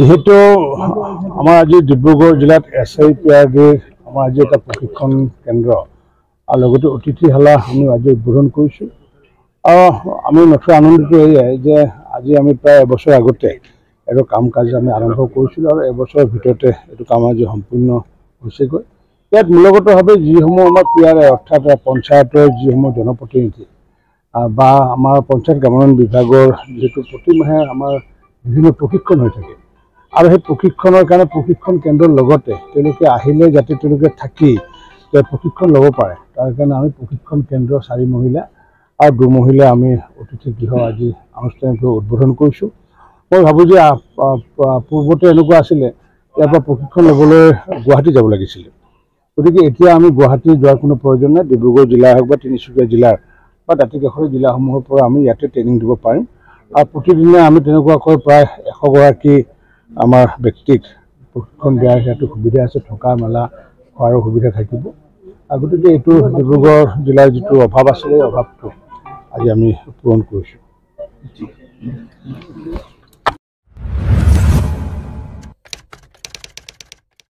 যেহেতু আমাৰ আজি ডিব্ৰুগড় জিলাত SIPRDৰ আমাৰ আজি এটা প্ৰশিক্ষণ কেন্দ্ৰ আৰু লগতে অতিথিশালা আমি আজি উদ্বোধন কৰিছোঁ। আমি নথৈ আনন্দিত এয়াই যে আজি আমি প্ৰায় এবছৰ আগতে এইটো কাম কাজ আমি আৰম্ভ কৰিছিলোঁ আৰু এবছৰৰ ভিতৰতে এইটো কাম আজি সম্পূৰ্ণ হৈছেগৈ। ইয়াত মূলগতভাৱে যিসমূহ আমাৰ PRA অৰ্থাৎ পঞ্চায়তৰ যিসমূহ জনপ্ৰতিনিধি বা আমাৰ পঞ্চায়ত গ্ৰামোন্নয়ন বিভাগৰ যিহেতু প্ৰতিমাহে আমাৰ বিভিন্ন প্ৰশিক্ষণ হৈ থাকে আৰু সেই প্ৰশিক্ষণৰ কাৰণে প্ৰশিক্ষণ কেন্দ্ৰৰ লগতে তেওঁলোকে আহিলে যাতে তেওঁলোকে থাকি প্ৰশিক্ষণ ল'ব পাৰে তাৰ কাৰণে আমি প্ৰশিক্ষণ কেন্দ্ৰ 4 মহিলা আৰু 2 মহিলা আমি অতিথি গৃহ আজি আনুষ্ঠানিকভাৱে উদ্বোধন কৰিছোঁ। মই ভাবোঁ যে পূৰ্বতে এনেকুৱা আছিলে ইয়াৰ পৰা প্ৰশিক্ষণ ল'বলৈ গুৱাহাটী যাব লাগিছিলে, গতিকে এতিয়া আমি গুৱাহাটী যোৱাৰ কোনো প্ৰয়োজন নাই। ডিব্ৰুগড় জিলা হওক বা তিনিচুকীয়া জিলাৰ বা দাঁতিকাষৰীয়া জিলাসমূহৰ পৰা আমি ইয়াতে ট্ৰেইনিং দিব পাৰিম আৰু প্ৰতিদিনে আমি তেনেকুৱাকৈ প্ৰায় 100 গৰাকী আমাৰ ব্যক্তিক প্ৰশিক্ষণ দিয়াৰ হেতু সুবিধা আছে, থকা মেলা খোৱাৰো সুবিধা থাকিব। গতিকে এইটো ডিব্ৰুগড় জিলাৰ যিটো অভাৱ আছিলে এই অভাৱটো আজি আমি পূৰণ কৰিছোঁ।